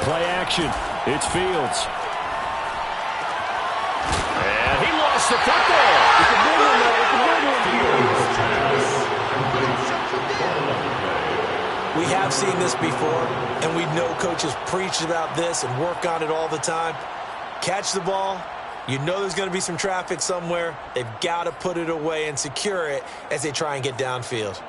Play action. It's Fields. And he lost the football. It's a big one, though. It's a big one. We have seen this before, and we know coaches preach about this and work on it all the time. Catch the ball. You know there's going to be some traffic somewhere. They've got to put it away and secure it as they try and get downfield.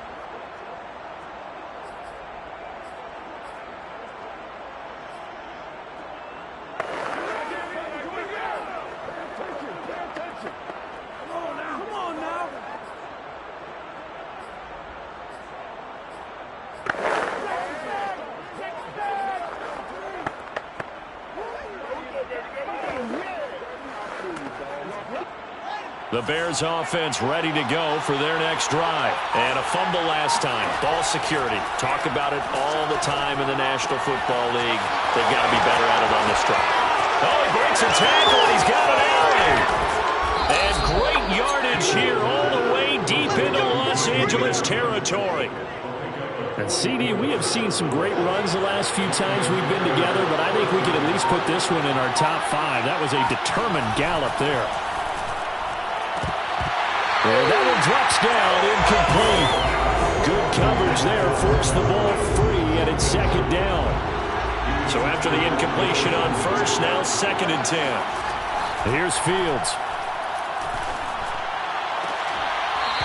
The Bears offense ready to go for their next drive. And a fumble last time. Ball security. Talk about it all the time in the National Football League. They've got to be better at it on this drive. Oh, he breaks a tackle, and he's got an alley. And great yardage here all the way deep into Los Angeles territory. And CD, we have seen some great runs the last few times we've been together, but I think we could at least put this one in our top 5. That was a determined gallop there. And that one drops down, incomplete. Good coverage there, forced the ball free, and it's second down. So after the incompletion on first, now 2nd and 10. Here's Fields.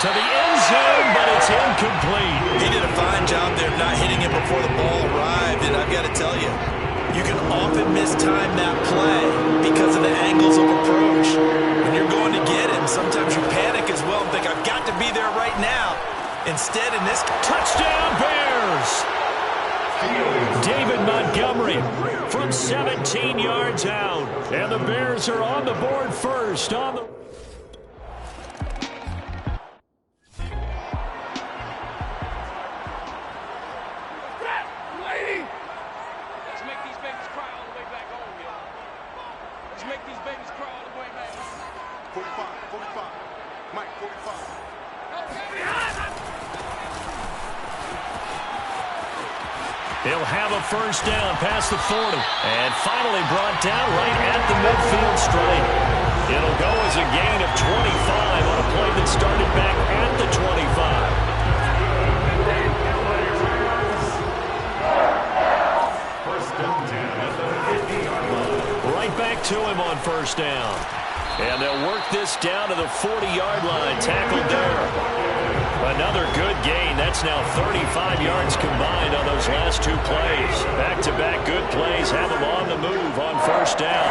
To the end zone, but it's incomplete. He did a fine job there of not hitting it before the ball arrived, and I've got to tell you, you can often mistime that play because of the angles of approach. When you're going to get him, sometimes you panic as well and think, I've got to be there right now. Instead, in this touchdown, Bears! David Montgomery from 17 yards out. And the Bears are on the board first on the... He'll have a first down past the 40. And finally brought down right at the midfield stripe. It'll go as a gain of 25 on a play that started back at the 25. Right back to him on first down. And they'll work this down to the 40-yard line. Tackled there. Another good gain. That's now 35 yards combined on those last 2 plays. Back-to-back good plays have them on the move on first down.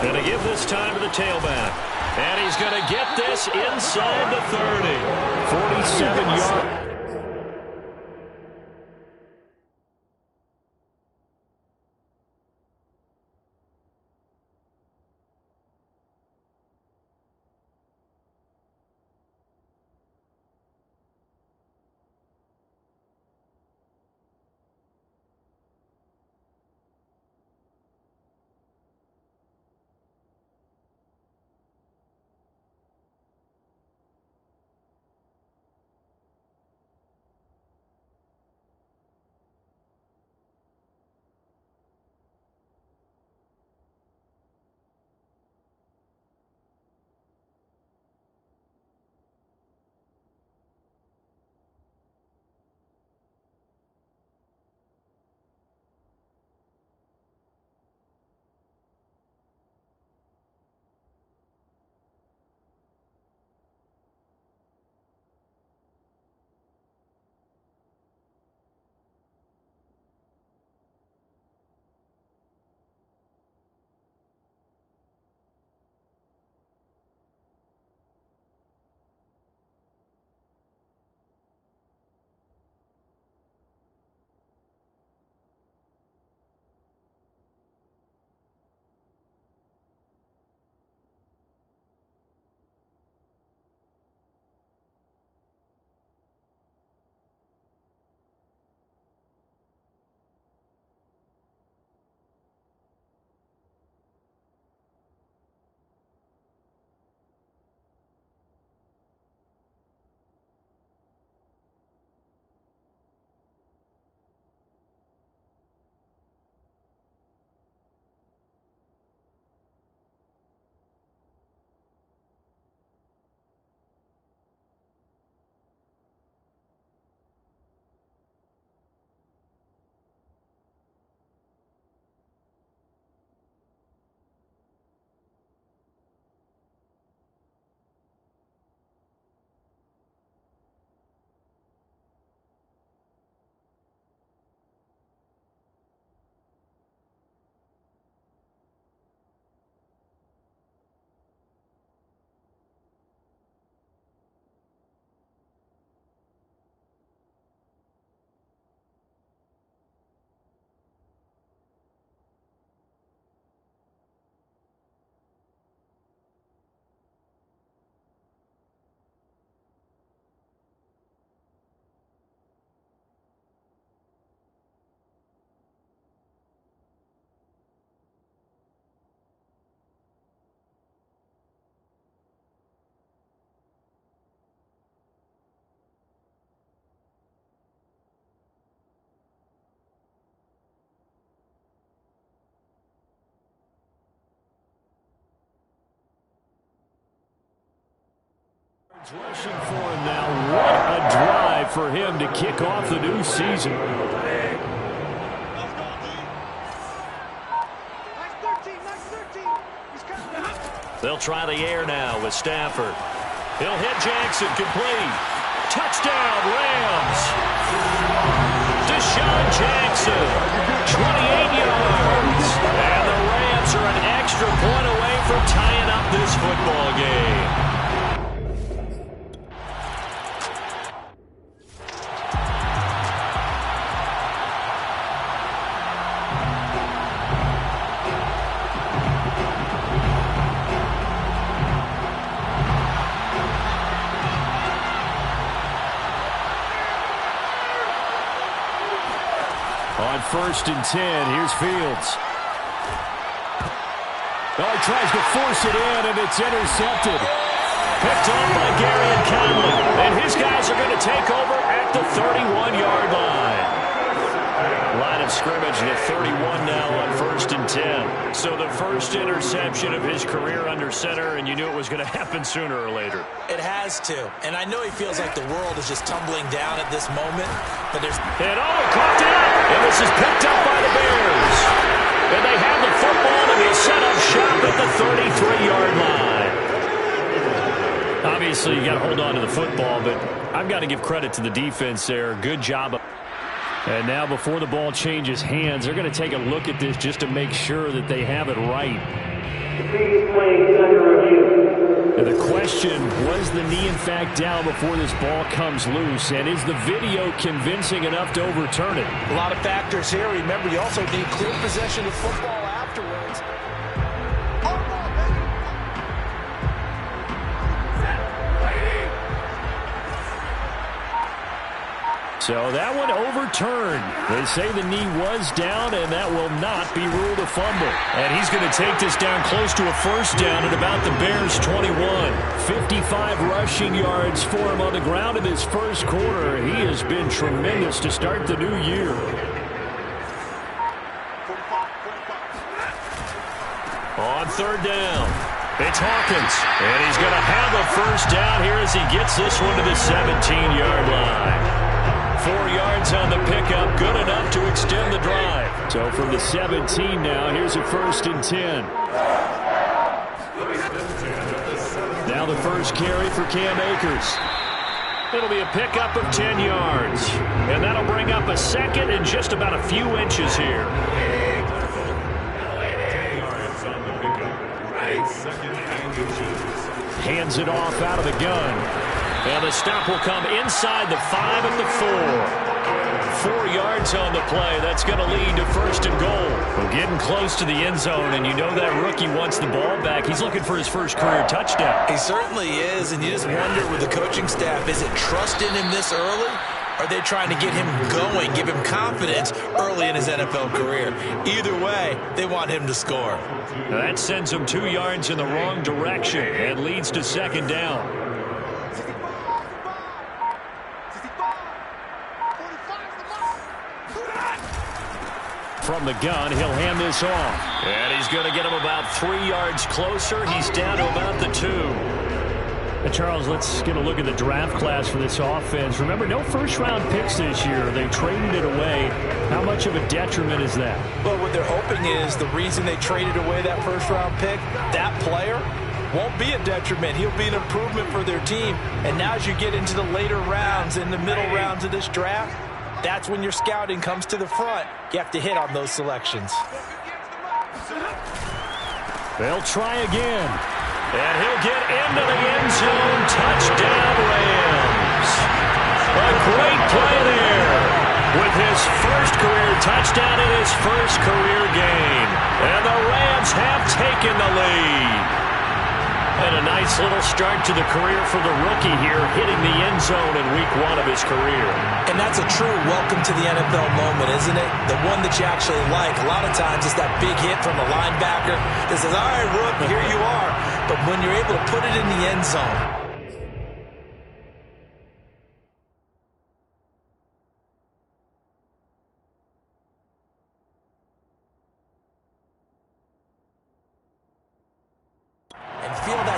Going to give this time to the tailback. And he's going to get this inside the 30. 47 yards. Rushing for him now. What a drive for him to kick off the new season. They'll try the air now with Stafford. He'll hit Jackson, complete. Touchdown, Rams. Deshaun Jackson, 28 yards. And the Rams are an extra point away from tying up this football game. On 1st and 10, here's Fields. Oh, he tries to force it in, and it's intercepted. Picked up by Gary and Conley. And his guys are going to take over at the 31-yard line. Line of scrimmage, the 31 now on 1st and 10. So the first interception of his career under center, and you knew it was going to happen sooner or later. It has to. And I know he feels like the world is just tumbling down at this moment. But there's... And caught down. And this is picked up by the Bears. And they have the football, and they set up shop at the 33-yard line. Obviously, you got to hold on to the football, but I've got to give credit to the defense there. Good job. And now before the ball changes hands, they're going to take a look at this just to make sure that they have it right. And the question, was the knee in fact down before this ball comes loose? And is the video convincing enough to overturn it? A lot of factors here. Remember, you also need clear possession of football afterwards. So that one overturned. They say the knee was down, and that will not be ruled a fumble. And he's going to take this down close to a first down at about the Bears' 21. 55 rushing yards for him on the ground in his first quarter. He has been tremendous to start the new year. On 3rd down, it's Hawkins. And he's going to have a first down here as he gets this one to the 17-yard line. 4 yards on the pickup, good enough to extend the drive. So from the 17 now, here's a 1st and 10. Now the first carry for Cam Akers. It'll be a pickup of 10 yards. And that'll bring up a second and just about a few inches here. Hands it off out of the gun. And the stop will come inside the 5 at the 4. 4 yards on the play. That's going to lead to 1st and goal. We're getting close to the end zone, and you know that rookie wants the ball back. He's looking for his first career touchdown. He certainly is, and you just wonder with the coaching staff, is it trust in him this early? Are they trying to get him going, give him confidence early in his NFL career? Either way, they want him to score. That sends him 2 yards in the wrong direction and leads to 2nd down. From the gun, he'll hand this off. And he's going to get him about 3 yards closer. He's down to about the 2. Charles, let's get a look at the draft class for this offense. Remember, no first-round picks this year. They traded it away. How much of a detriment is that? Well, what they're hoping is the reason they traded away that first-round pick, that player won't be a detriment. He'll be an improvement for their team. And now as you get into the later rounds, in the middle rounds of this draft, that's when your scouting comes to the front. You have to hit on those selections. They'll try again. And he'll get into the end zone. Touchdown, Rams. A great play there with his first career touchdown in his first career game. And the Rams have taken the lead. And a nice little start to the career for the rookie here, hitting the end zone in week 1 of his career. And that's a true welcome to the NFL moment, isn't it? The one that you actually like. A lot of times it's that big hit from the linebacker that says, all right, Rook, here you are. But when you're able to put it in the end zone,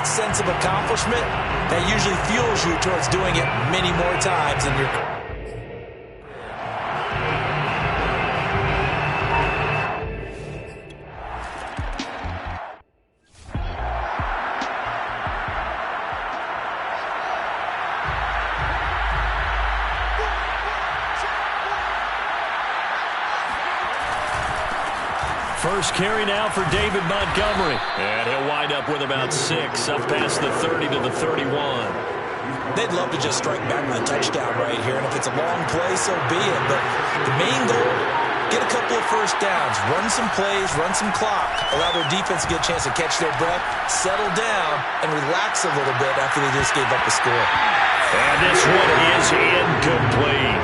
sense of accomplishment accomplishment, that usually fuels you towards doing it many more times in your career. First carry now for David Montgomery. And he'll wind up with about 6, up past the 30 to the 31. They'd love to just strike back with a touchdown right here, and if it's a long play, so be it. But the main goal, get a couple of first downs, run some plays, run some clock, allow their defense to get a chance to catch their breath, settle down, and relax a little bit after they just gave up the score. And this one is incomplete.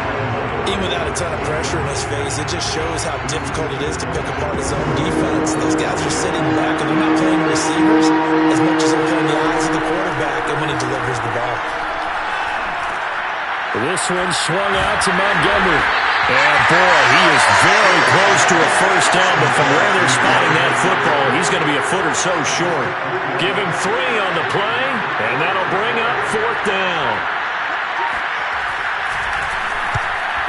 Even without a ton of pressure in his face, it just shows how difficult it is to pick apart his own defense. Those guys are sitting back, and they're not playing receivers as much as they're playing the eyes of the quarterback and when he delivers the ball. This one swung out to Montgomery. And, boy, he is very close to a first down, but from where they're spotting that football, he's going to be a foot or so short. Give him 3 on the play, and that'll bring up 4th down.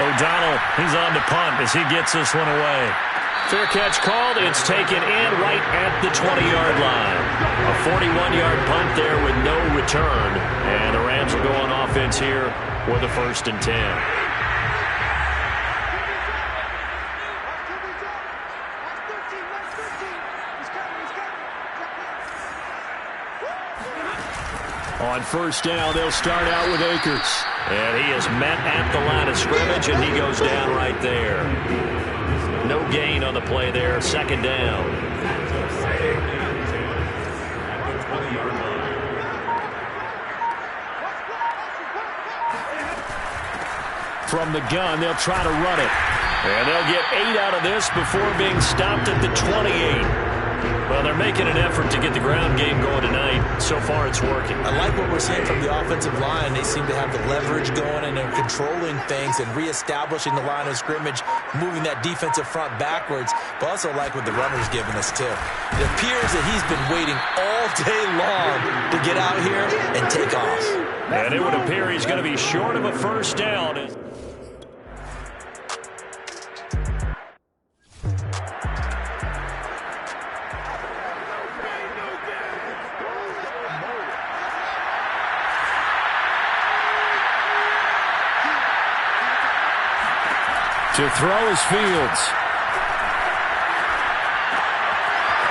O'Donnell, he's on to punt as he gets this one away. Fair catch called. It's taken in right at the 20-yard line. A 41-yard punt there with no return. And the Rams will go on offense here with a 1st and 10. On first down, they'll start out with Akers. And he is met at the line of scrimmage, and he goes down right there. No gain on the play there. 2nd down. From the gun, they'll try to run it. And they'll get 8 out of this before being stopped at the 28. Well, they're making an effort to get the ground game going tonight. So far, it's working. I like what we're seeing from the offensive line. They seem to have the leverage going, and they're controlling things and reestablishing the line of scrimmage, moving that defensive front backwards. But also like what the runner's giving us, too. It appears that he's been waiting all day long to get out here and take off. And it would appear he's going to be short of a first down. To throw is Fields.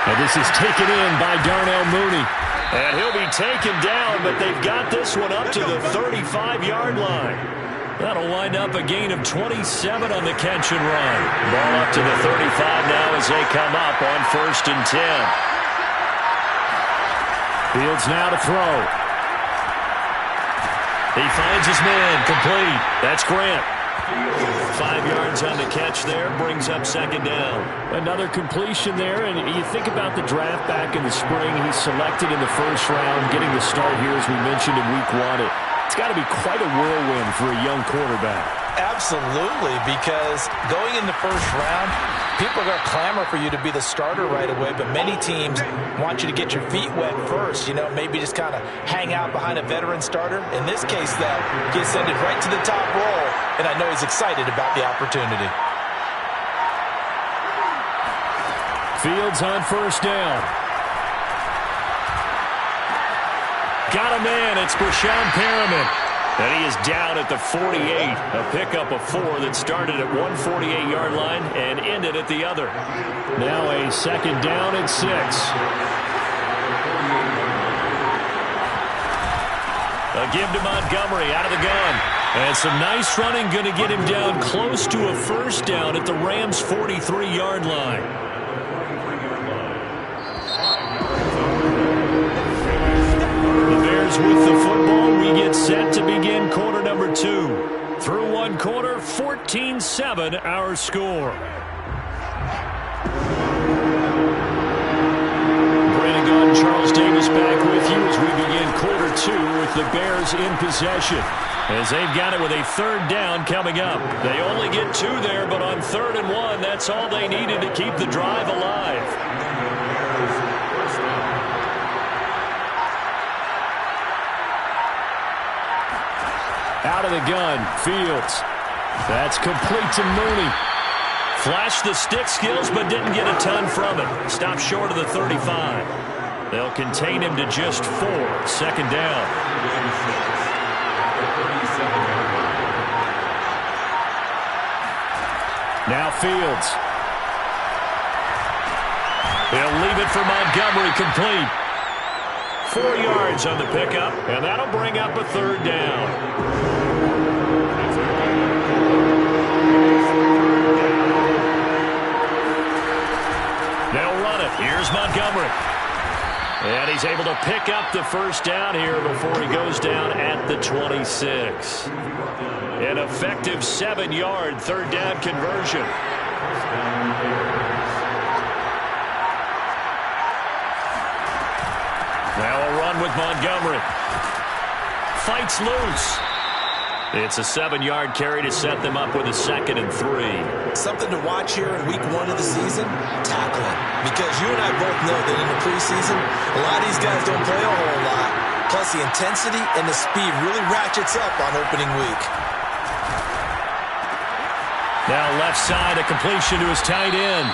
And this is taken in by Darnell Mooney. And he'll be taken down, but they've got this one up to the 35-yard line. That'll wind up a gain of 27 on the catch and run. Ball up to the 35 now as they come up on 1st and 10. Fields now to throw. He finds his man, complete. That's Grant. 5 yards on the catch there, brings up 2nd down. Another completion there, and you think about the draft back in the spring. He's selected in the 1st round, getting the start here, as we mentioned, in week 1. It's got to be quite a whirlwind for a young quarterback. Absolutely, because going in the 1st round, people are going to clamor for you to be the starter right away, but many teams want you to get your feet wet first, maybe just kind of hang out behind a veteran starter. In this case, though, he ascended right to the top role, and I know he's excited about the opportunity. Fields on 1st down. Got a man. It's Brashon Perriman. And he is down at the 48. A pickup of 4 that started at 148-yard line and ended at the other. Now a 2nd down and 6. A give to Montgomery out of the gun. And some nice running, going to get him down close to a 1st down at the Rams' 43-yard line. With the football, we get set to begin quarter number 2. Through 1 quarter, 14-7 our score. Brandon Gaunt, Charles Davis back with you as we begin quarter 2 with the Bears in possession. As they've got it with a 3rd down coming up. They only get 2 there, but on 3rd and 1, that's all they needed to keep the drive alive. Out of the gun, Fields. That's complete to Mooney. Flashed the stick skills, but didn't get a ton from it. Stopped short of the 35. They'll contain him to just 4. 2nd down. Now Fields. They'll leave it for Montgomery, complete. 4 yards on the pickup, and that'll bring up a 3rd down. They'll run it. Here's Montgomery. And he's able to pick up the 1st down here before he goes down at the 26. An effective 7-yard 3rd down conversion. Now a run with Montgomery. Fights loose. It's a 7-yard carry to set them up with a 2nd and 3. Something to watch here in week 1 of the season, tackling. Because you and I both know that in the preseason, a lot of these guys don't play a whole lot. Plus the intensity and the speed really ratchets up on opening week. Now left side, a completion to his tight end.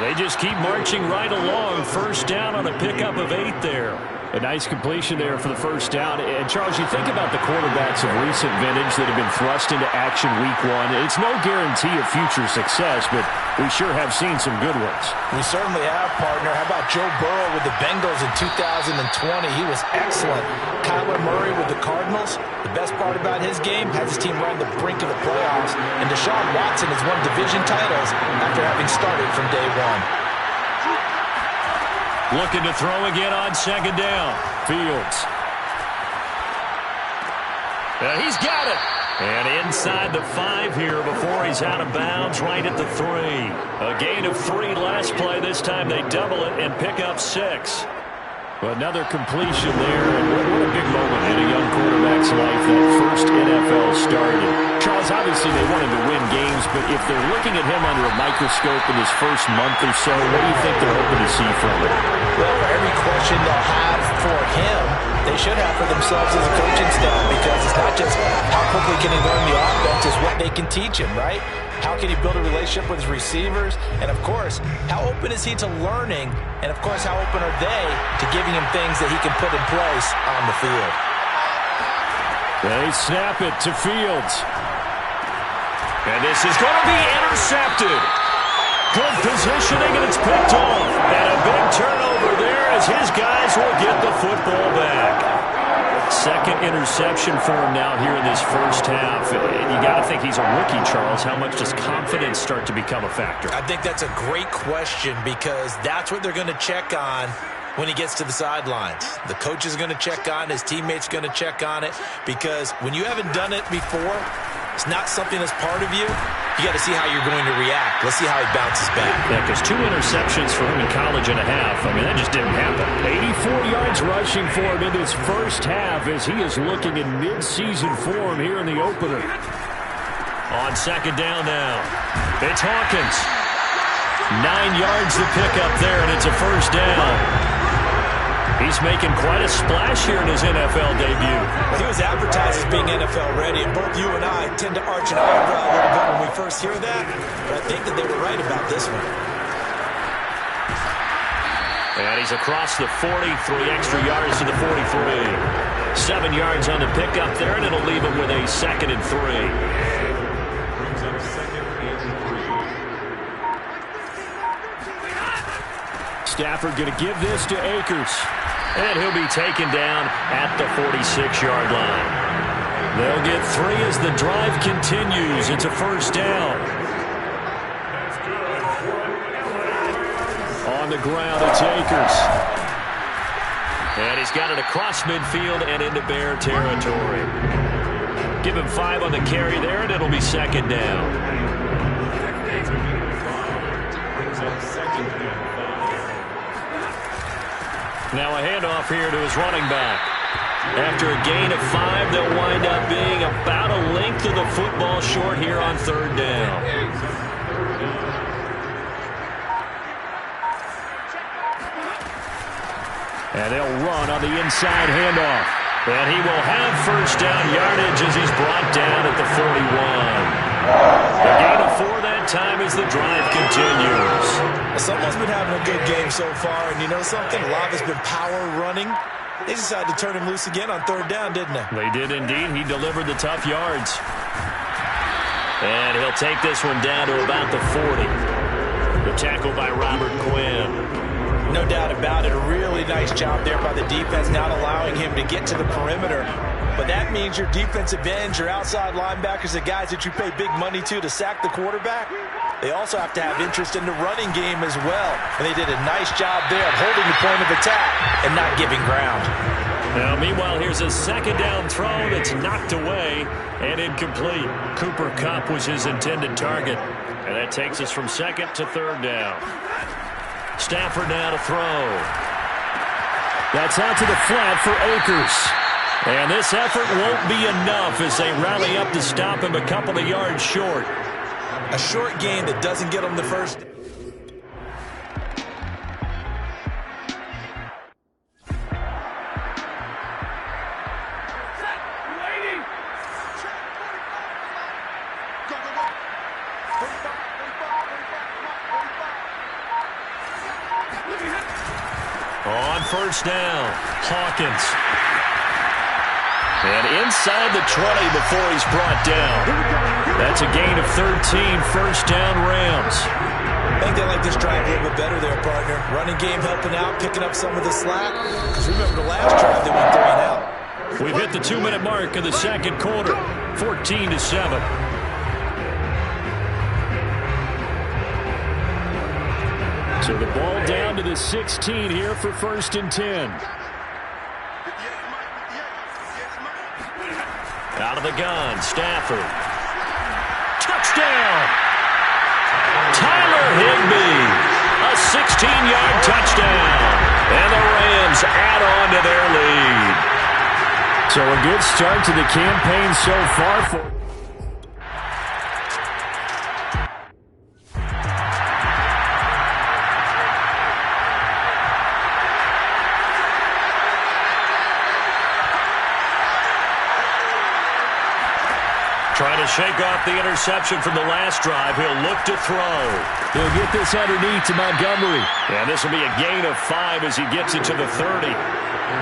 They just keep marching right along. 1st down on a pickup of 8 there. A nice completion there for the 1st down. And, Charles, you think about the quarterbacks of recent vintage that have been thrust into action week 1. It's no guarantee of future success, but we sure have seen some good ones. We certainly have, partner. How about Joe Burrow with the Bengals in 2020? He was excellent. Kyler Murray with the Cardinals. The best part about his game, has his team right on the brink of the playoffs. And Deshaun Watson has won division titles after having started from day 1. Looking to throw again on 2nd down. Fields. He's got it. And inside the 5 here before he's out of bounds right at the 3. A gain of 3 last play. This time they double it and pick up 6. Another completion there, and what a big moment in a young quarterback's life, that first NFL start. And Charles, obviously they wanted to win games, but if they're looking at him under a microscope in his first month or so, what do you think they're hoping to see from him? Well, for every question they'll have for him, they should have for themselves as a coaching staff, because it's not just how quickly can he learn the offense, it's what they can teach him, right? How can he build a relationship with his receivers? And, of course, how open is he to learning? And, of course, how open are they to giving him things that he can put in place on the field? They snap it to Fields. And this is going to be intercepted. Good positioning, and it's picked off. And a big turnover there as his guys will get the football back. 2nd interception for him now here in this 1st half. You got to think he's a rookie, Charles. How much does confidence start to become a factor? I think that's a great question, because that's what they're going to check on when he gets to the sidelines. The coach is going to check on it. His teammates going to check on it, because when you haven't done it before, it's not something that's part of you. You got to see how you're going to react. Let's see how he bounces back. Yeah, because 2 interceptions for him in college and a half. I mean, that just didn't happen. 84 yards rushing for him in this 1st half as he is looking in mid-season form here in the opener. On 2nd down now, it's Hawkins. 9 yards to pick up there, and it's a 1st down. He's making quite a splash here in his NFL debut. He was advertised as being NFL ready, and both you and I tend to arch an eyebrow a little bit when we first hear that, but I think that they were right about this one. And he's across the 40, 3 extra yards to the 43. 7 yards on the pickup there, and it'll leave him with a 2nd and 3. Stafford going to give this to Akers. And he'll be taken down at the 46-yard line. They'll get 3 as the drive continues. It's a 1st down. On the ground, it's Akers. And he's got it across midfield and into Bear territory. Give him 5 on the carry there, and it'll be 2nd down. Now a handoff here to his running back. After a gain of 5, they'll wind up being about a length of the football short here on 3rd down. And they'll run on the inside handoff. And he will have first down yardage as he's brought down at the 41. A gain of 4 that time as the drive continues. Someone's been having a good game so far, and you know something? A lot has been power running. They decided to turn him loose again on third down, didn't they? They did indeed. He delivered the tough yards. And he'll take this one down to about the 40. The tackle by Robert Quinn. No doubt about it. A really nice job there by the defense, not allowing him to get to the perimeter. But that means your defensive ends, your outside linebackers, the guys that you pay big money to sack the quarterback, they also have to have interest in the running game as well. And they did a nice job there of holding the point of attack and not giving ground. Now, meanwhile, here's a second down throw that's knocked away and incomplete. Cooper Kupp was his intended target. And that takes us from second to third down. Stafford now to throw. That's out to the flat for Akers. And this effort won't be enough as they rally up to stop him a couple of yards short. A short gain that doesn't get him the first. On first down, Hawkins. And inside the 20 before he's brought down. That's a gain of 13, first down Rams. I think they like this drive a little bit better there, partner. Running game helping out, picking up some of the slack. Because remember the last drive they went 3 and out. We've hit the 2-minute mark of the second quarter, 14-7. So the ball down to the 16 here for first and 10. Out of the gun, Stafford. Touchdown! Tyler Higbee, a 16-yard touchdown. And the Rams add on to their lead. So a good start to the campaign so far for... Trying to shake off the interception from the last drive. He'll look to throw. He'll get this underneath to Montgomery. And this will be a gain of 5 as he gets it to the 30.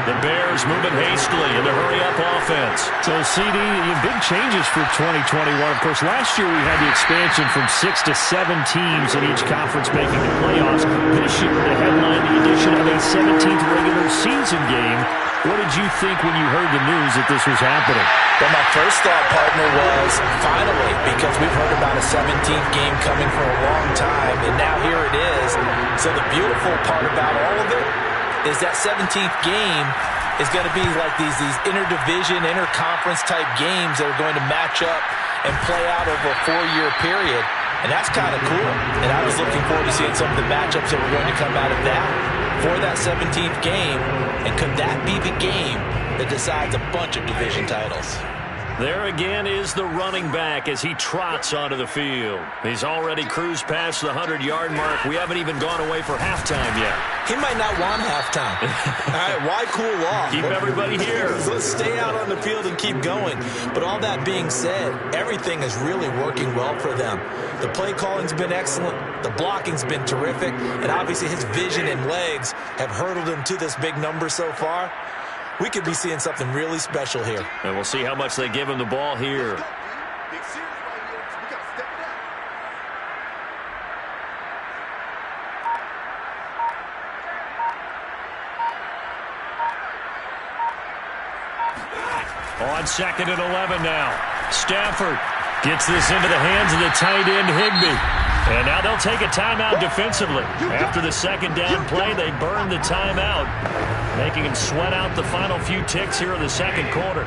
The Bears moving hastily in the hurry-up offense. So, CD, big changes for 2021. Of course, last year we had the expansion from 6 to 7 teams in each conference making the playoffs. This year, the headline, the addition of a 17th regular season game. What did you think when you heard the news that this was happening? Well, my first thought, partner, was finally, because we've heard about a 17th game coming for a long time, and now here it is. So the beautiful part about all of it is that 17th game is going to be like these interdivision, interconference type games that are going to match up and play out over a 4-year period. And that's kind of cool. And I was looking forward to seeing some of the matchups that were going to come out of that for that 17th game. And could that be the game that decides a bunch of division titles? There again is the running back as he trots onto the field. He's already cruised past the 100-yard mark. We haven't even gone away for halftime yet. He might not want halftime. All right, why cool off? Keep everybody here. Let's stay out on the field and keep going. But all that being said, everything is really working well for them. The play calling's been excellent. The blocking's been terrific. And obviously his vision and legs have hurdled him to this big number so far. We could be seeing something really special here. And we'll see how much they give him the ball here. On second and 11 now. Stafford gets this into the hands of the tight end Higbee. And now they'll take a timeout defensively. After the second down play, they burn the timeout, making him sweat out the final few ticks here in the second quarter.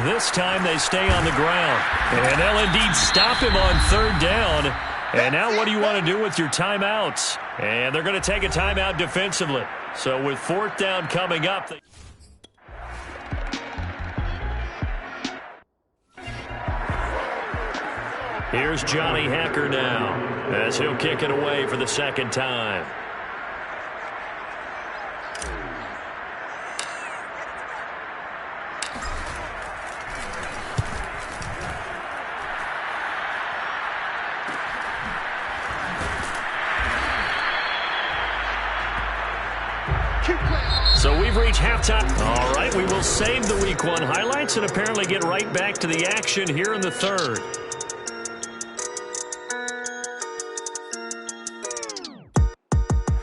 This time they stay on the ground. And they'll indeed stop him on third down. And now what do you want to do with your timeouts? And they're going to take a timeout defensively. So with fourth down coming up... Here's Johnny Hacker now as he'll kick it away for the second time. So we've reached halftime. All right, we will save the Week 1 highlights and apparently get right back to the action here in the third.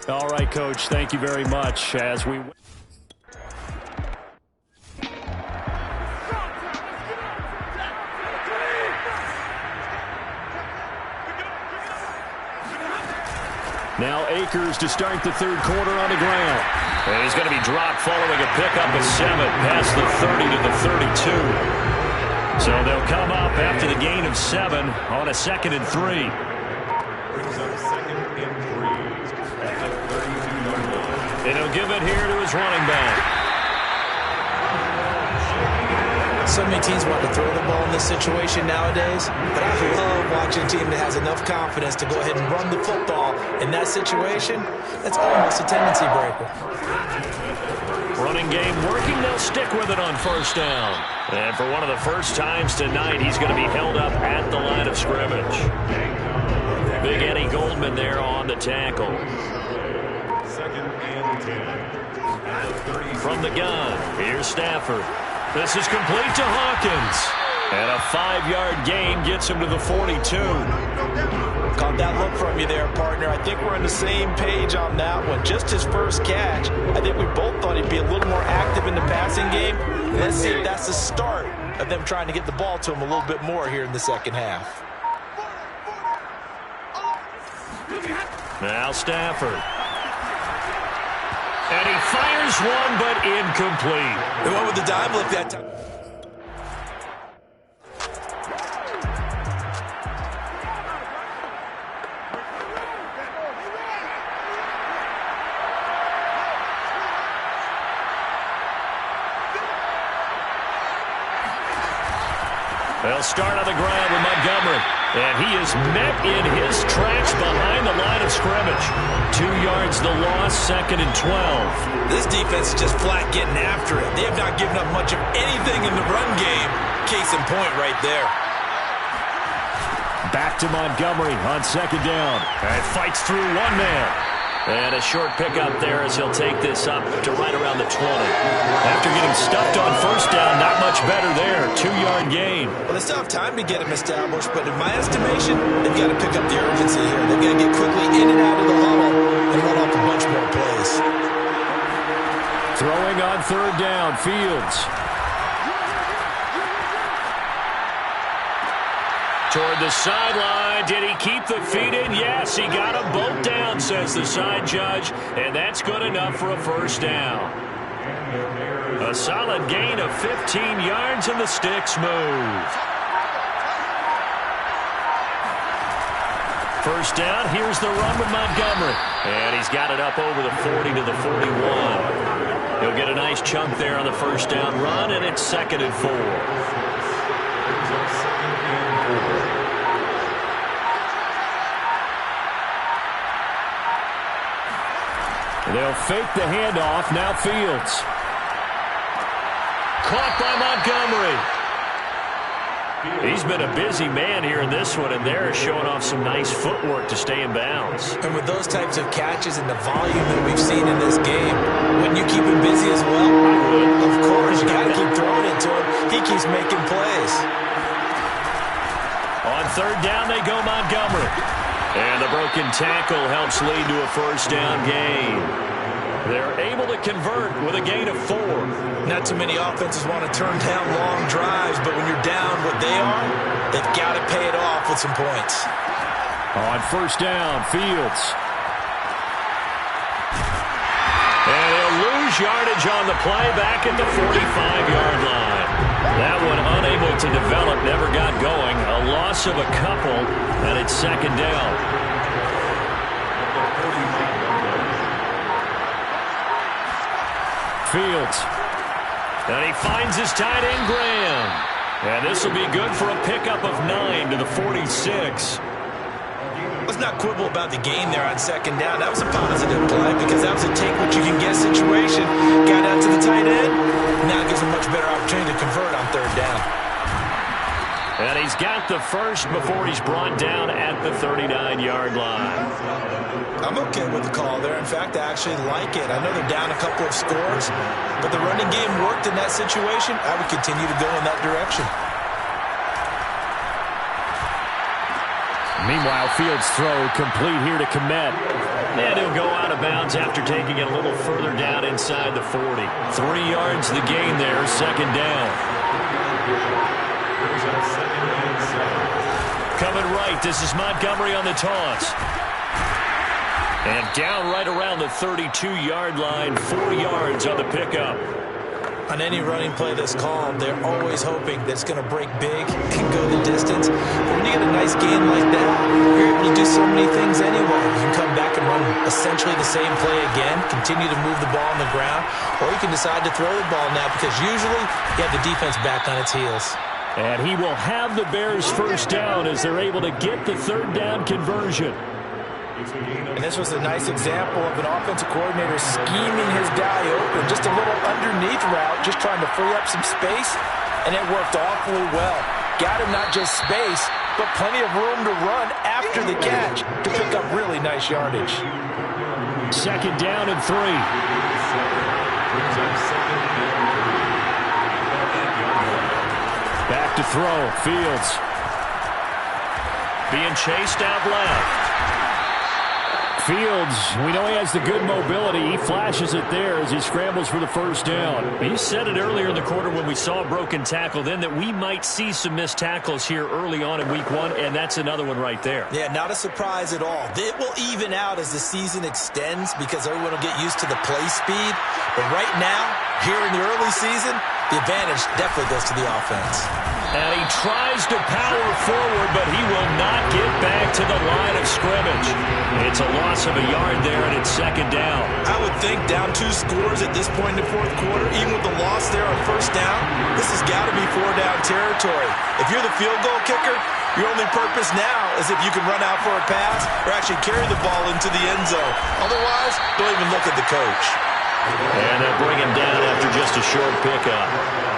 All right, Coach, thank you very much. As we... Now Akers to start the third quarter on the ground. And he's going to be dropped following a pickup of 7 past the 30 to the 32. So they'll come up after the gain of 7 on a 2nd and 3. And he'll give it here to his running back. So many teams want to throw the ball in this situation nowadays, but I love watching a team that has enough confidence to go ahead and run the football. In that situation, that's almost a tendency breaker. Running game working, they'll stick with it on first down. And for one of the first times tonight, he's going to be held up at the line of scrimmage. Big Eddie Goldman there on the tackle. From the gun, here's Stafford. This is complete to Hawkins. And a 5-yard gain gets him to the 42. Caught that look from you there, partner. I think we're on the same page on that one. Just his first catch. I think we both thought he'd be a little more active in the passing game. Let's see if that's the start of them trying to get the ball to him a little bit more here in the second half. Now Stafford. And he fires one, but incomplete. They went with the dime look that time. They'll start on the ground with Montgomery. And he is met in his tracks behind the line of scrimmage. 2 yards the loss, 2nd and 12. This defense is just flat getting after it. They have not given up much of anything in the run game. Case in point right there. Back to Montgomery on 2nd down. And fights through one man. And a short pickup there as he'll take this up to right around the 20. After getting stuffed on first down, not much better there. 2-yard gain. Well, they still have time to get him established, but in my estimation, they've got to pick up the urgency here. They've got to get quickly in and out of the huddle and run off a bunch more plays. Throwing on 3rd down, Fields. Toward the sideline. Did he keep the feet in? Yes, he got them both down, says the side judge. And that's good enough for a first down. A solid gain of 15 yards and the sticks move. First down, here's the run with Montgomery. And he's got it up over the 40 to the 41. He'll get a nice chunk there on the first down run, and it's 2nd and 4. They'll fake the handoff. Now Fields. Caught by Montgomery. He's been a busy man here in this one, and they're showing off some nice footwork to stay in bounds. And with those types of catches and the volume that we've seen in this game, wouldn't you keep him busy as well? I would. Of course, you got to keep throwing it to him. He keeps making plays. On 3rd down, they go Montgomery. And the broken tackle helps lead to a first down gain. They're able to convert with a gain of 4. Not too many offenses want to turn down long drives, but when you're down what they are, they've got to pay it off with some points. On first down, Fields. And he'll lose yardage on the play back at the 45-yard line. That one unable to develop, never got going. A loss of a couple, and it's 2nd down. Fields. And he finds his tight end, Graham. And this will be good for a pickup of 9 to the 46. Let's not quibble about the gain there on second down. That was a positive play because that was a take-what-you-can-get situation. Got out to the tight end. Now it gives him a much better opportunity to convert on third down. And he's got the first before he's brought down at the 39-yard line. I'm okay with the call there. In fact, I actually like it. I know they're down a couple of scores, but the running game worked in that situation. I would continue to go in that direction. Meanwhile, Fields' throw complete here to Komet. And he'll go out of bounds after taking it a little further down inside the 40. 3 yards the gain there, second down. Coming right, this is Montgomery on the toss. And down right around the 32-yard line, 4 yards on the pickup. On any running play that's called, they're always hoping that it's going to break big and go the distance. But when you get a nice gain like that, you're able to do so many things anyway. You can come back and run essentially the same play again, continue to move the ball on the ground, or you can decide to throw the ball now because usually you have the defense back on its heels. And he will have the Bears first down as they're able to get the third down conversion. And this was a nice example of an offensive coordinator scheming his guy open. Just a little underneath route, just trying to free up some space, and it worked awfully well. Got him not just space, but plenty of room to run after the catch to pick up really nice yardage. Second down and 3. Back to throw, Fields. Being chased out left. Fields, we know he has the good mobility. He flashes it there as he scrambles for the first down. He said it earlier in the quarter when we saw a broken tackle then that we might see some missed tackles here early on in week 1, and that's another one right there. Yeah, not a surprise at all. It will even out as the season extends because everyone will get used to the play speed. But right now, here in the early season, the advantage definitely goes to the offense. And he tries to power forward, but he will not get back to the line of scrimmage. It's a loss of a yard there, and it's second down. I would think down 2 scores at this point in the fourth quarter, even with the loss there on first down, this has got to be 4-down territory. If you're the field goal kicker, your only purpose now is if you can run out for a pass or actually carry the ball into the end zone. Otherwise, don't even look at the coach. And they'll bring him down after just a short pickup.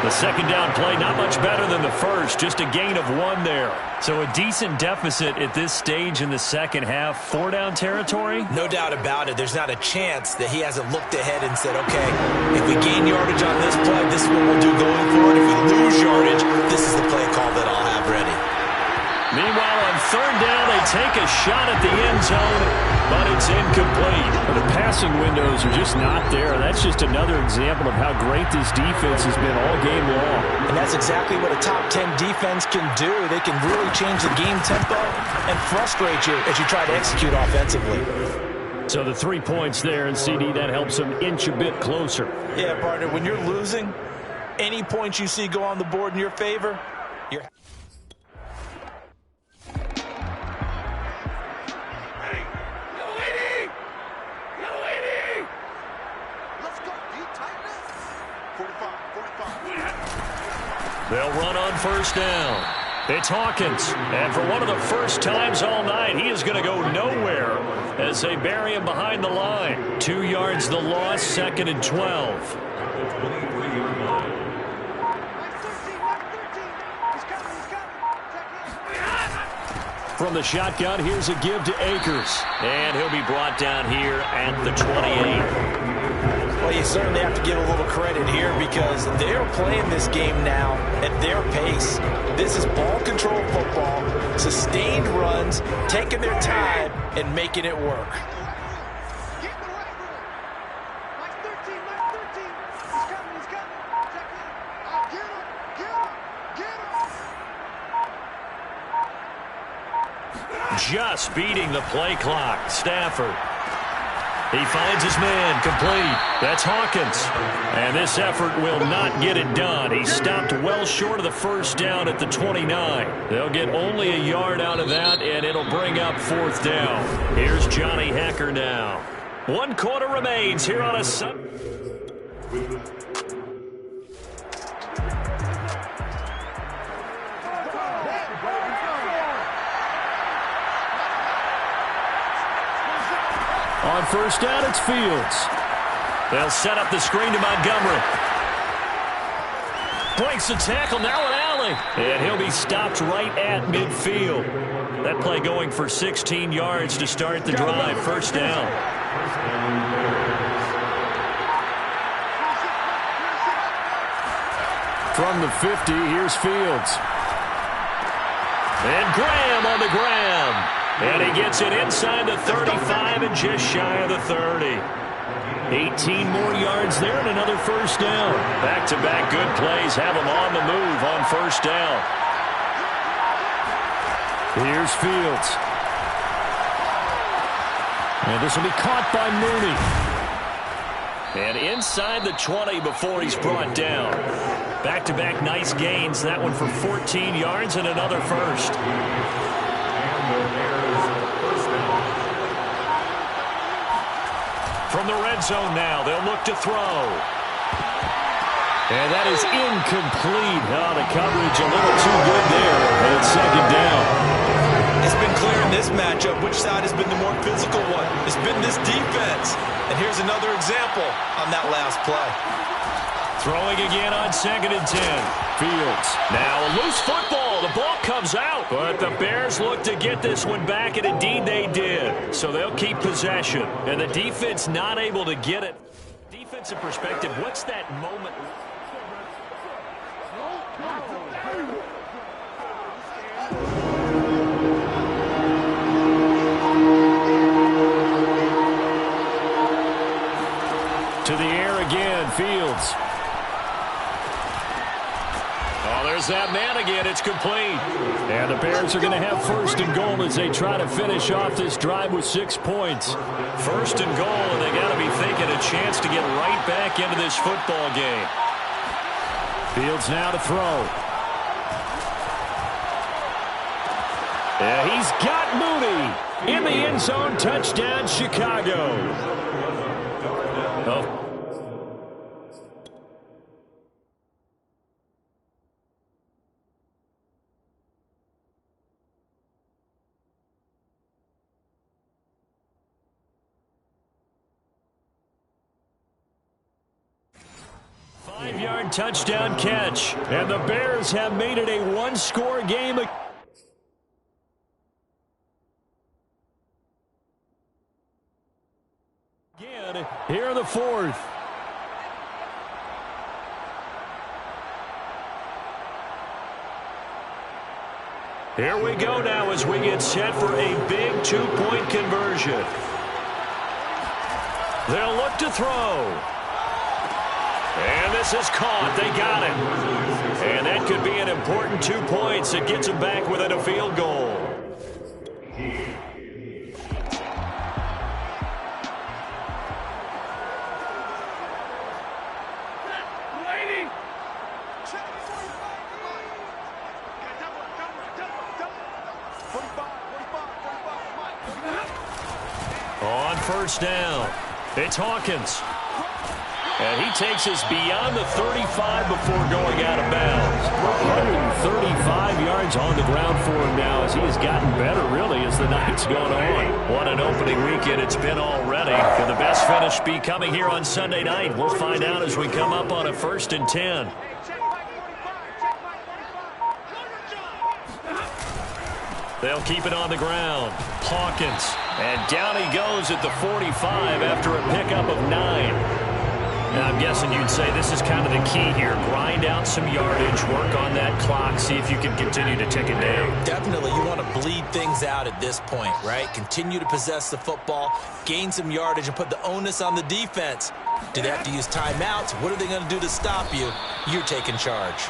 The second down play, not much better than the first, just a gain of 1 there. So a decent deficit at this stage in the second half. 4-down territory? No doubt about it. There's not a chance that he hasn't looked ahead and said, okay, if we gain yardage on this play, this is what we'll do going forward. If we lose yardage, this is the play call that I'll have ready. Meanwhile, on third down, they take a shot at the end zone, but it's incomplete. The passing windows are just not there. That's just another example of how great this defense has been all game long. And that's exactly what a top 10 defense can do. They can really change the game tempo and frustrate you as you try to execute offensively. So the 3 points there, and CD, that helps them inch a bit closer. Yeah, partner, when you're losing, any points you see go on the board in your favor, you're... They'll run on first down. It's Hawkins. And for one of the first times all night, he is going to go nowhere as they bury him behind the line. 2 yards the loss, second and 12. From the shotgun, here's a give to Akers. And he'll be brought down here at the 28. Well, you certainly have to give a little credit here because they're playing this game now at their pace. This is ball control football, sustained runs, taking their time and making it work. Just beating the play clock. Stafford. He finds his man, complete. That's Hawkins. And this effort will not get it done. He stopped well short of the first down at the 29. They'll get only a yard out of that, and it'll bring up fourth down. Here's Johnny Hecker now. 1 quarter remains here on a Sunday. On first down, it's Fields. They'll set up the screen to Montgomery. Breaks the tackle, now an alley. And he'll be stopped right at midfield. That play going for 16 yards to start the drive. First down. From the 50, here's Fields. And Graham on the grab. And he gets it inside the 35 and just shy of the 30. 18 more yards there and another first down. Back-to-back good plays have him on the move on first down. Here's Fields. And this will be caught by Mooney. And inside the 20 before he's brought down. Back-to-back nice gains. That one for 14 yards and another first. From the red zone now, they'll look to throw. And that is incomplete. Oh, the coverage a little too good there. And it's second down. It's been clear in this matchup which side has been the more physical one. It's been this defense. And here's another example on that last play. Throwing again on 2nd and 10. Fields. Now a loose football. The ball comes out. But the Bears look to get this one back, and indeed they did. So they'll keep possession. And the defense not able to get it. Defensive perspective, what's that moment? To the air again, Fields. Oh, there's that man again. It's complete. And the Bears are going to have first and goal as they try to finish off this drive with 6 points. First and goal, and they got to be thinking a chance to get right back into this football game. Fields now to throw. Yeah, he's got Mooney in the end zone. Touchdown, Chicago. Oh. Five-yard touchdown catch. And the Bears have made it a one-score game. Again, here in the fourth. Here we go now as we get set for a big two-point conversion. They'll look to throw. And this is caught. They got it. And that could be an important 2 points. It gets them back within a field goal. On first down, it's Hawkins. And he takes us beyond the 35 before going out of bounds. 135 yards on the ground for him now as he has gotten better, really, as the night's gone on. What an opening weekend it's been already. Could the best finish be coming here on Sunday night? We'll find out as we come up on a 1st and 10. They'll keep it on the ground. Hawkins. And down he goes at the 45 after a pickup of 9. Now, I'm guessing you'd say this is kind of the key here. Grind out some yardage, work on that clock, see if you can continue to tick it down. Definitely. You want to bleed things out at this point, right? Continue to possess the football, gain some yardage, and put the onus on the defense. Do they have to use timeouts? What are they going to do to stop you? You're taking charge.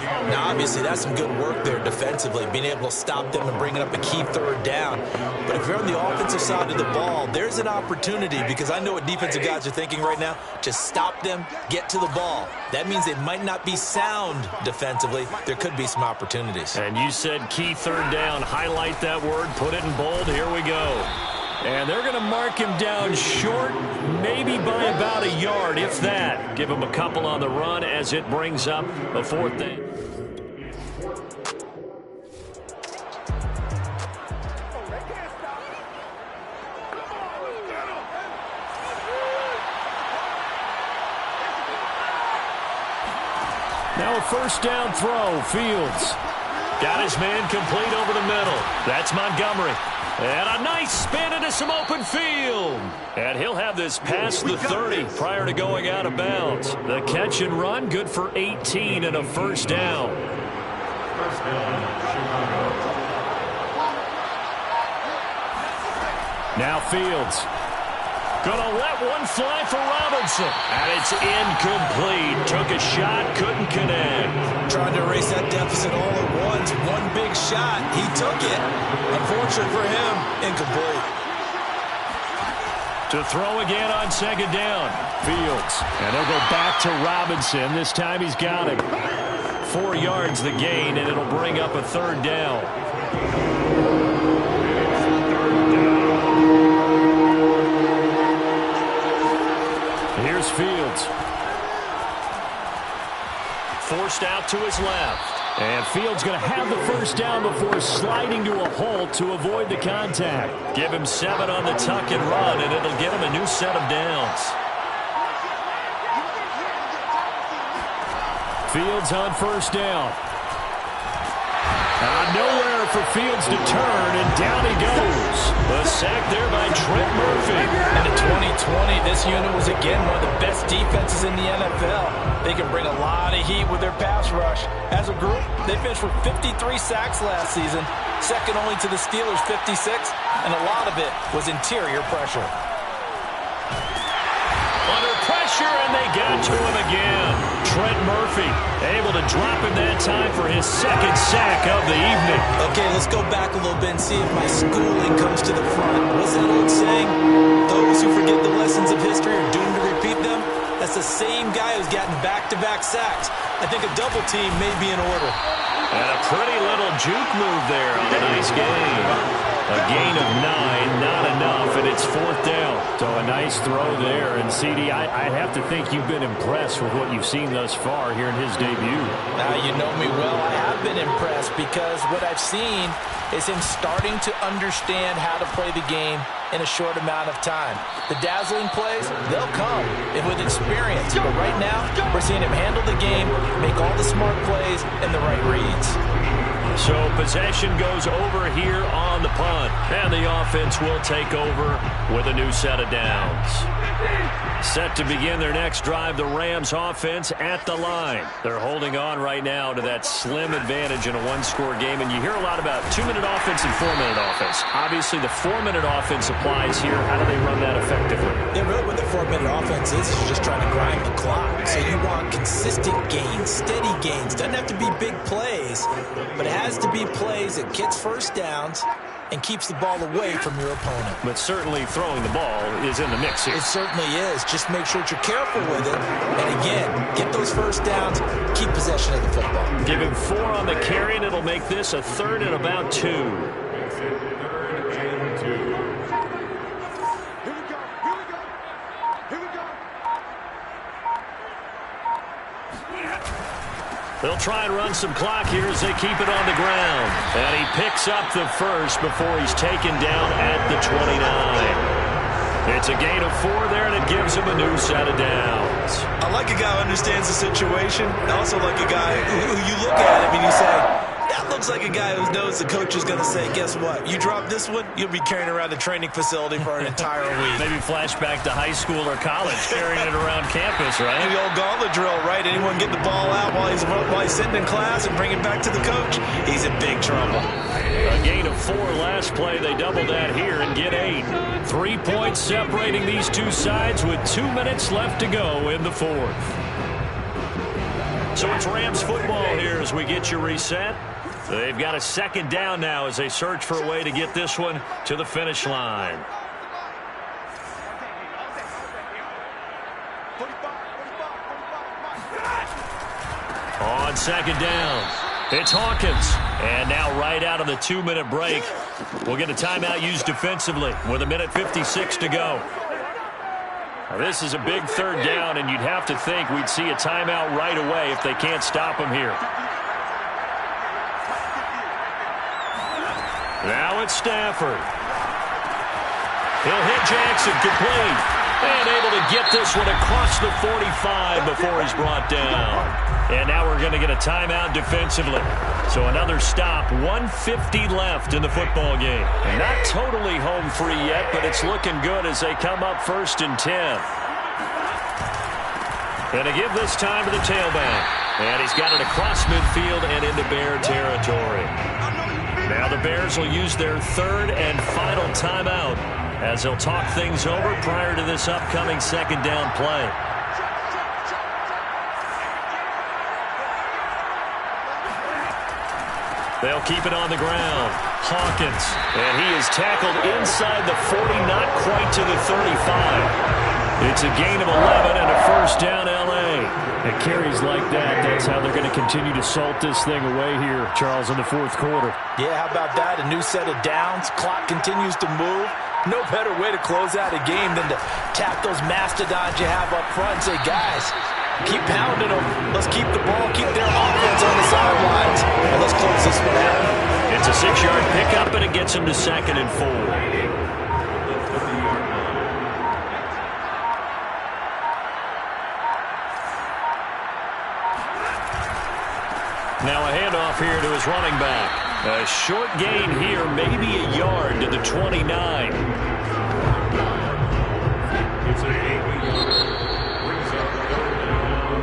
Now, obviously, that's some good work there defensively, being able to stop them and bringing up a key 3rd down. But if you're on the offensive side of the ball, there's an opportunity, because I know what defensive guys are thinking right now. Just stop them, get to the ball. That means they might not be sound defensively. There could be some opportunities. And you said key 3rd down. Highlight that word, put it in bold. Here we go. And they're going to mark him down short, maybe by about a yard, if that. Give him a couple on the run as it brings up a 4th down. Now a first down throw. Fields got his man complete over the middle. That's Montgomery. And a nice spin into some open field. And he'll have this past the 30 prior to going out of bounds. The catch and run, good for 18 and a first down. Now Fields. Gonna let one fly for Robinson. And it's incomplete. Took a shot, couldn't connect. Trying to erase that deficit all at once. One big shot. He took it. Unfortunately for him, incomplete. To throw again on second down. Fields. And they'll go back to Robinson. This time he's got him. 4 yards the gain, and it'll bring up a third down. Here's Fields. Forced out to his left. And Fields going to have the first down before sliding to a halt to avoid the contact. Give him 7 on the tuck and run, and it'll get him a new set of downs. Fields on first down. Nowhere for Fields to turn, and down he goes. A sack there by Trent Murphy. And in 2020, this unit was again one of the best defenses in the NFL. They can bring a lot of heat with their pass rush. As a group, they finished with 53 sacks last season, second only to the Steelers' 56, and a lot of it was interior pressure. Under pressure, and they got to him again. Trent Murphy able to drop him that time for his second sack of the evening. Okay, let's go back a little bit and see if my schooling comes to the front. What's that old saying? Those who forget the lessons of history are doomed to repeat them. That's the same guy who's gotten back-to-back sacks. I think a double team may be in order. And a pretty little juke move there on a nice gain. A gain of 9, not enough, and it's fourth down. So a nice throw there. And, CD, I have to think you've been impressed with what you've seen thus far here in his debut. Now, you know me well. I have been impressed because what I've seen is him starting to understand how to play the game in a short amount of time. The dazzling plays, they'll come and with experience. But right now, we're seeing him handle the game, make all the smart plays, and the right reads. So possession goes over here on the punt. And the offense will take over with a new set of downs. Set to begin their next drive, the Rams offense at the line. They're holding on right now to that slim advantage in a one-score game. And you hear a lot about 2-minute offense and 4-minute offense. Obviously, the 4-minute offense applies here. How do they run that effectively? Yeah, really what the 4-minute offense is you're just trying to grind the clock. So you want consistent gains, steady gains. Doesn't have to be big plays, but it has to be plays that gets first downs and keeps the ball away from your opponent. But certainly throwing the ball is in the mix here. It certainly is. Just make sure that you're careful with it. And again, get those first downs, keep possession of the football. Give him 4 on the carry, and it'll make this a 3rd and about 2. They'll try and run some clock here as they keep it on the ground. And he picks up the first before he's taken down at the 29. It's a gain of 4 there, and it gives him a new set of downs. I like a guy who understands the situation. I also like a guy who you look at him and you say, that looks like a guy who knows the coach is going to say, guess what? You drop this one, you'll be carrying around the training facility for an entire week. Maybe flashback to high school or college, carrying it around campus, right? The old gauntlet drill, right? Anyone get the ball out while he's sitting in class and bring it back to the coach? He's in big trouble. A gain of 4 last play. They double that here and get 8. 3 points separating these two sides with 2 minutes left to go in the 4th. So it's Rams football here as we get you reset. They've got a second down now as they search for a way to get this one to the finish line. On second down, it's Hawkins. And now right out of the 2-minute break, we'll get a timeout used defensively with 1:56 to go. Now, this is a big 3rd down, and you'd have to think we'd see a timeout right away if they can't stop him here. Now it's Stafford. He'll hit Jackson complete. And able to get this one across the 45 before he's brought down. And now we're going to get a timeout defensively. So another stop, 1:50 left in the football game. And not totally home free yet, but it's looking good as they come up 1st and 10. And to give this time to the tailback. And he's got it across midfield and into Bear territory. Now the Bears will use their 3rd and final timeout as they'll talk things over prior to this upcoming 2nd down play. They'll keep it on the ground. Hawkins. And he is tackled inside the 40, not quite to the 35. It's a gain of 11 and a 1st down, L.A. And carries like that, that's how they're going to continue to salt this thing away here, Charles, in the 4th quarter. Yeah, how about that? A new set of downs. Clock continues to move. No better way to close out a game than to tap those mastodons you have up front and say, guys, keep pounding them. Let's keep the ball, keep their offense on the sidelines, and let's close this one out. It's a 6-yard pickup, and it gets him to 2nd and 4. Now a handoff here to his running back. A short gain here, maybe a yard to the 29.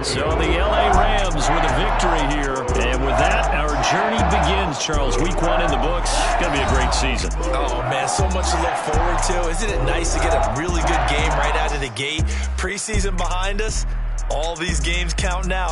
So the L.A. Rams with a victory here. And with that, our journey begins, Charles. Week 1 in the books. It's going to be a great season. Oh, man, so much to look forward to. Isn't it nice to get a really good game right out of the gate? Preseason behind us. All these games count now.